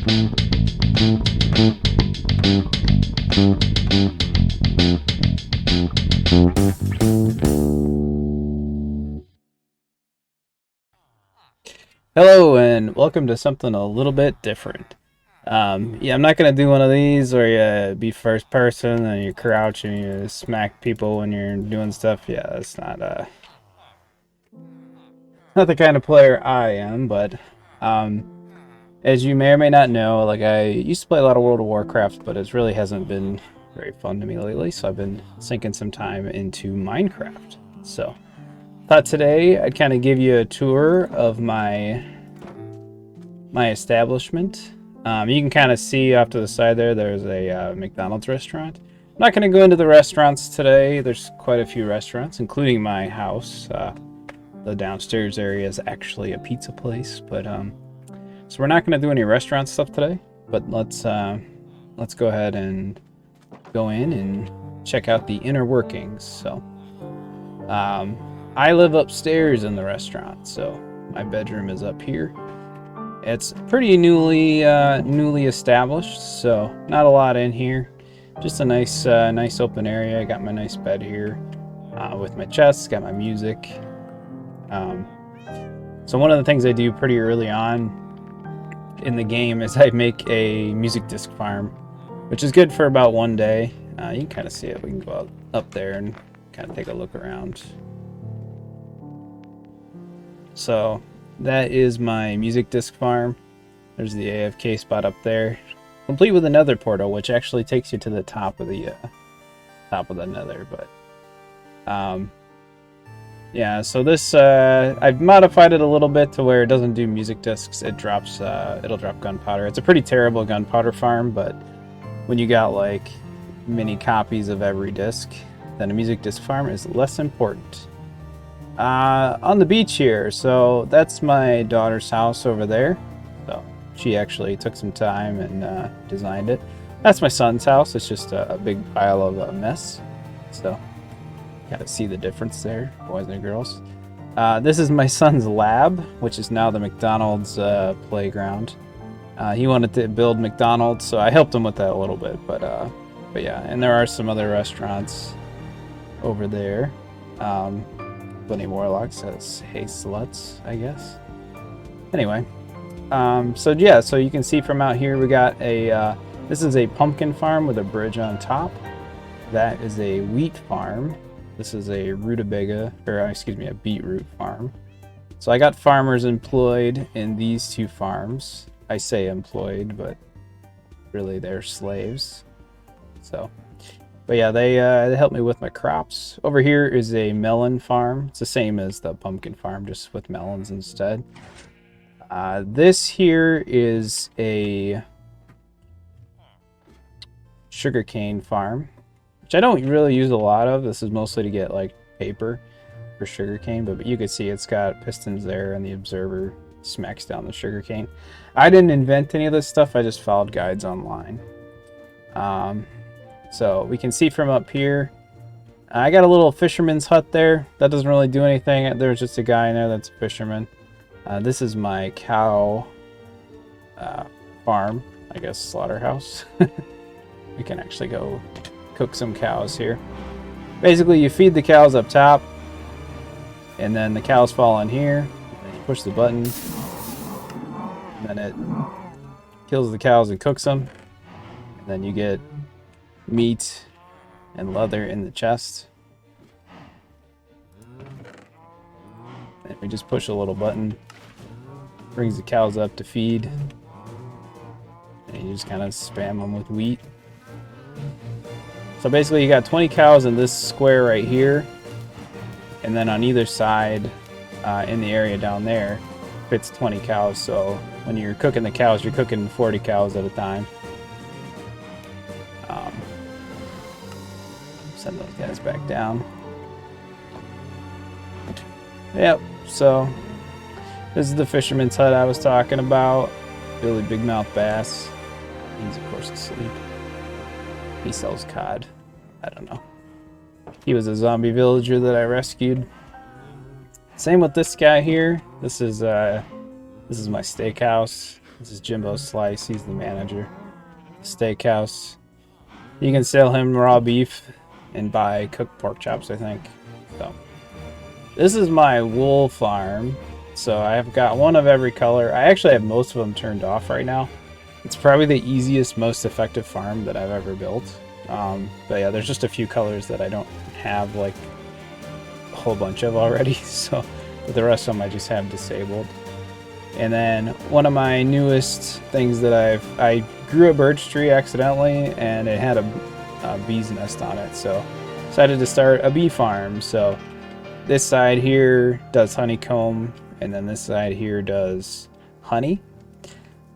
Hello and welcome to something a little bit different. Yeah, I'm not gonna do one of these where you be first person and you crouch and you smack people when you're doing stuff. Yeah, that's not the kind of player I am. But um, as you may or may not know, like I used to play a lot of World of Warcraft, but it really hasn't been very fun to me lately. So I've been sinking some time into Minecraft. So thought today I'd kind of give you a tour of my establishment. You can kind of see off to the side there's a McDonald's restaurant. I'm not going to go into the restaurants today. There's quite a few restaurants, including my house. The downstairs area is actually a pizza place, but so we're not going to do any restaurant stuff today. But let's go ahead and go in and check out the inner workings. So I live upstairs in the restaurant, so my bedroom is up here. It's pretty newly established, so not a lot in here. Just a nice open area. I got my nice bed here with my chests. Got my music. So one of the things I do pretty early on in the game is I make a music disc farm, which is good for about one day. You can kind of see it. We can go up there and kind of take a look around. So that is my music disc farm. There's the AFK spot up there, complete with another portal, which actually takes you to the top of the nether. But yeah, so this I've modified it a little bit to where it doesn't do music discs. It drops it'll drop gunpowder. It's a pretty terrible gunpowder farm, but when you got like many copies of every disc, then a music disc farm is less important. On the beach here, so that's my daughter's house over there. So she actually took some time and designed it. That's my son's house. It's just a big pile of mess. So gotta see the difference there, boys and girls. This is my son's lab, which is now the McDonald's playground. He wanted to build McDonald's, so I helped him with that a little bit. But yeah, and there are some other restaurants over there. Plenty Warlock says, "Hey sluts," I guess. Anyway, so yeah, so you can see from out here we got a. This is a pumpkin farm with a bridge on top. That is a wheat farm. This is a rutabaga, or excuse me, a beetroot farm. So I got farmers employed in these two farms. I say employed, but really they're slaves. So. But yeah, they help me with my crops. Over here is a melon farm. It's the same as the pumpkin farm, just with melons instead. This here is a sugarcane farm, which I don't really use a lot of. This is mostly to get like paper for sugarcane, but you can see it's got pistons there and the observer smacks down the sugarcane. I didn't invent any of this stuff. I just followed guides online. So we can see from up here, I got a little fisherman's hut there. That doesn't really do anything. There's just a guy in there that's a fisherman. This is my cow farm, I guess slaughterhouse. We can actually go cook some cows here. Basically, you feed the cows up top, and then the cows fall in here. And you push the button, and then it kills the cows and cooks them. And then you get meat and leather in the chest. And we just push a little button, brings the cows up to feed, and you just kind of spam them with wheat. So basically you got 20 cows in this square right here, and then on either side in the area down there fits 20 cows. So when you're cooking the cows, you're cooking 40 cows at a time. Send those guys back down. Yep, so this is the fisherman's hut I was talking about. Billy Big Mouth Bass. He's of course asleep. He sells cod. I don't know. He was a zombie villager that I rescued. Same with this guy here. This is my steakhouse. This is Jimbo Slice. He's the manager. Steakhouse. You can sell him raw beef and buy cooked pork chops, I think. So this is my wool farm. So I've got one of every color. I actually have most of them turned off right now. It's probably the easiest, most effective farm that I've ever built. But yeah, there's just a few colors that I don't have like a whole bunch of already. So but the rest of them I just have disabled. And then one of my newest things that I grew a birch tree accidentally, and it had a bee's nest on it. So decided to start a bee farm. So this side here does honeycomb, and then this side here does honey.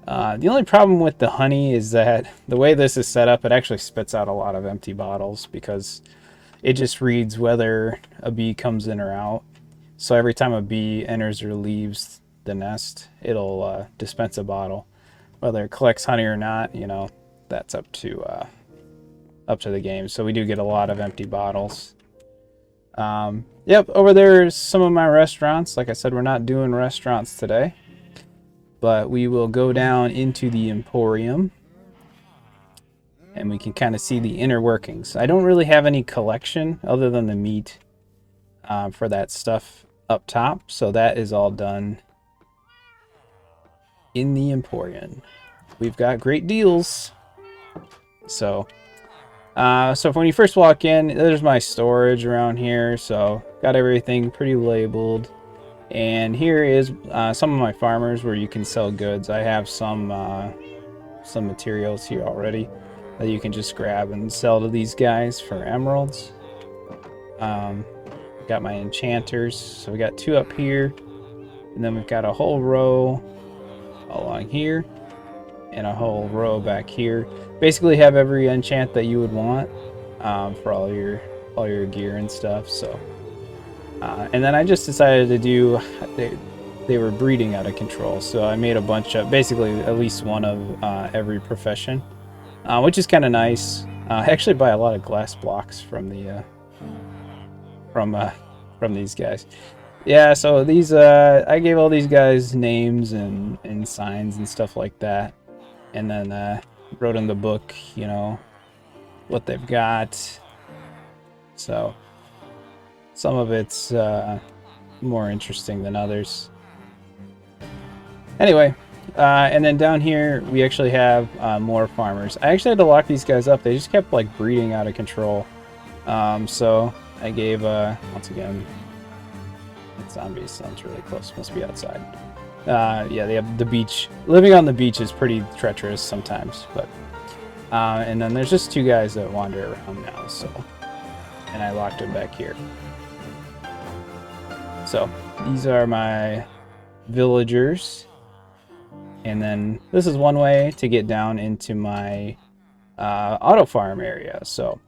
The only problem with the honey is that the way this is set up, it actually spits out a lot of empty bottles because it just reads whether a bee comes in or out. So every time a bee enters or leaves the nest, it'll dispense a bottle. Whether it collects honey or not, you know, that's up to the game. So we do get a lot of empty bottles. Yep, over there is some of my restaurants. Like I said, we're not doing restaurants today, but we will go down into the Emporium and we can kind of see the inner workings. I don't really have any collection other than the meat for that stuff up top, so that is all done in the Emporium. We've got great deals. So when you first walk in, there's my storage around here. So got everything pretty labeled. And here is some of my farmers where you can sell goods. I have some materials here already that you can just grab and sell to these guys for emeralds. Got my enchanters. So we got 2 up here. And then we've got a whole row along here. And a whole row back here. Basically have every enchant that you would want for all your gear and stuff. So and then I just decided to do, they were breeding out of control, so I made a bunch of, basically at least one of every profession, which is kind of nice. I actually buy a lot of glass blocks from the from these guys. Yeah, so these I gave all these guys names and signs and stuff like that, and then wrote in the book, you know, what they've got. So some of it's more interesting than others. Anyway, and then down here we actually have more farmers. I actually had to lock these guys up. They just kept like breeding out of control. So I gave once again, that zombie sounds really close. Must be outside. Yeah, they have the beach. Living on the beach is pretty treacherous sometimes, but and then there's just 2 guys that wander around now. So, and I locked them back here. So these are my villagers, and then this is one way to get down into my auto farm area. So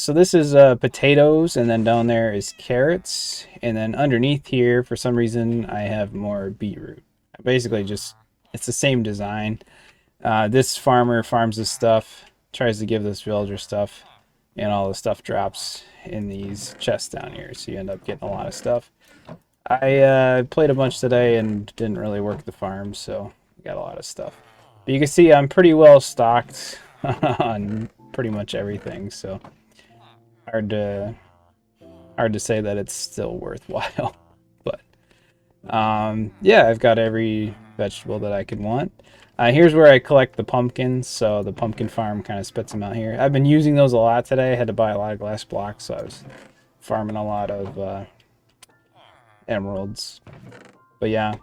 this is potatoes, and then down there is carrots, and then underneath here for some reason I have more beetroot. Basically just, it's the same design. This farmer farms this stuff, tries to give this villager stuff, and all the stuff drops in these chests down here, so you end up getting a lot of stuff. I played a bunch today and didn't really work the farm, so got a lot of stuff. But you can see I'm pretty well stocked on pretty much everything, so hard to say that it's still worthwhile. But yeah, I've got every vegetable that I could want. Here's where I collect the pumpkins, so the pumpkin farm kind of spits them out here. I've been using those a lot today. I had to buy a lot of glass blocks, so I was farming a lot of emeralds. But yeah,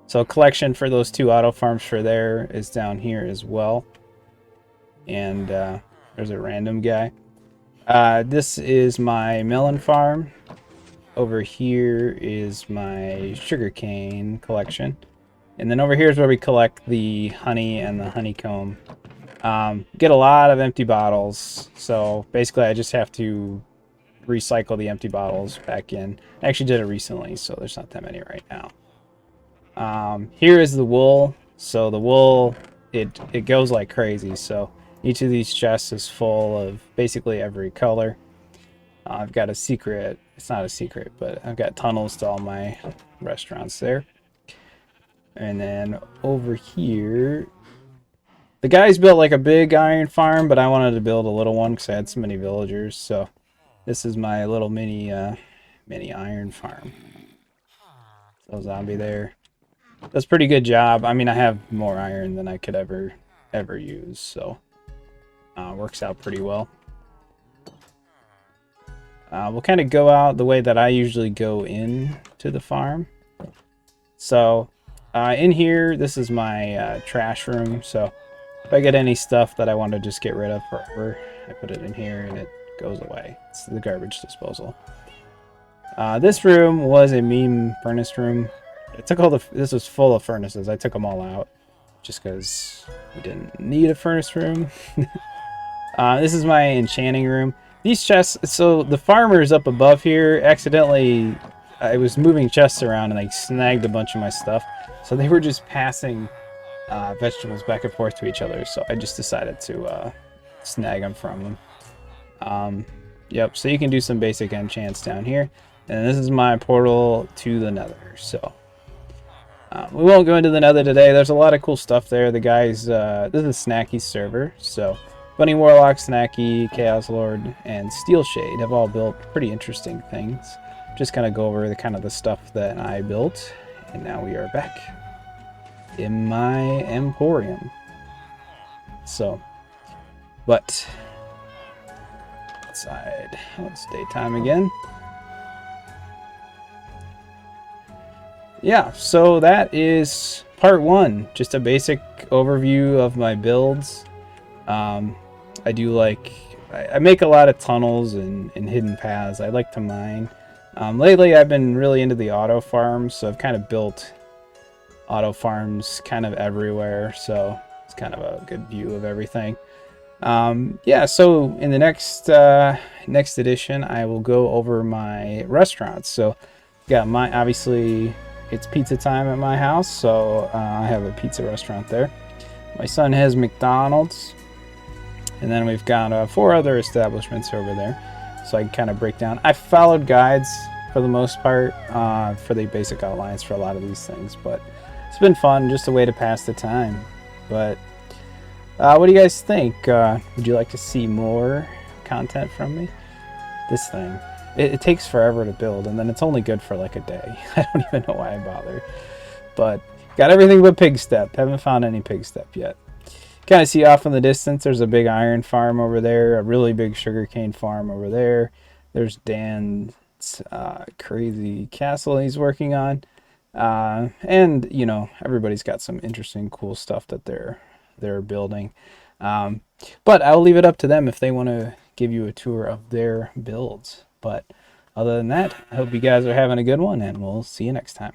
so collection for those 2 auto farms for there is down here as well. And there's a random guy. This is my melon farm. Over here is my sugarcane collection. And then over here is where we collect the honey and the honeycomb. Get a lot of empty bottles. So basically I just have to recycle the empty bottles back in. I actually did it recently, so there's not that many right now. Here is the wool. So the wool, it goes like crazy. So each of these chests is full of basically every color. I've got a secret. It's not a secret, but I've got tunnels to all my restaurants there. And then over here, the guys built like a big iron farm, but I wanted to build a little one because I had so many villagers. So this is my little mini iron farm. So zombie there. Does a pretty good job. I mean, I have more iron than I could ever use, so works out pretty well. We'll kind of go out the way that I usually go in to the farm. So in here, this is my trash room. So if I get any stuff that I want to just get rid of forever, I put it in here and it goes away. It's the garbage disposal. This room was a meme furnace room. I took all this was full of furnaces. I took them all out just because we didn't need a furnace room. This is my enchanting room. These chests, so the farmers up above here accidentally, I was moving chests around and they snagged a bunch of my stuff. So they were just passing vegetables back and forth to each other. So I just decided to snag them from them. Yep, so you can do some basic enchants down here. And this is my portal to the nether. So we won't go into the nether today. There's a lot of cool stuff there. The guys, this is Snacky's server. So Bunny Warlock, Snacky, Chaos Lord, and Steel Shade have all built pretty interesting things. Just kind of go over the kind of the stuff that I built. And now we are back in my emporium. So, but outside, oh, it's daytime again. Yeah, so that is part one. Just a basic overview of my builds. I do like, I make a lot of tunnels and hidden paths. I like to mine. Lately I've been really into the auto farms, so I've kind of built auto farms kind of everywhere, so it's kind of a good view of everything. Yeah, so in the next edition I will go over my restaurants. So got my, obviously it's pizza time at my house, so I have a pizza restaurant there. My son has McDonald's. And then we've got 4 other establishments over there. So I can kind of break down. I followed guides for the most part for the basic outlines for a lot of these things. But it's been fun, just a way to pass the time. But what do you guys think? Would you like to see more content from me? This thing. It takes forever to build, and then it's only good for like a day. I don't even know why I bother. But got everything but pig step. Haven't found any pig step yet. Kind of see off in the distance, there's a big iron farm over there, a really big sugarcane farm over there. There's Dan's crazy castle he's working on. And, you know, everybody's got some interesting, cool stuff that they're building. But I'll leave it up to them if they want to give you a tour of their builds. But other than that, I hope you guys are having a good one, and we'll see you next time.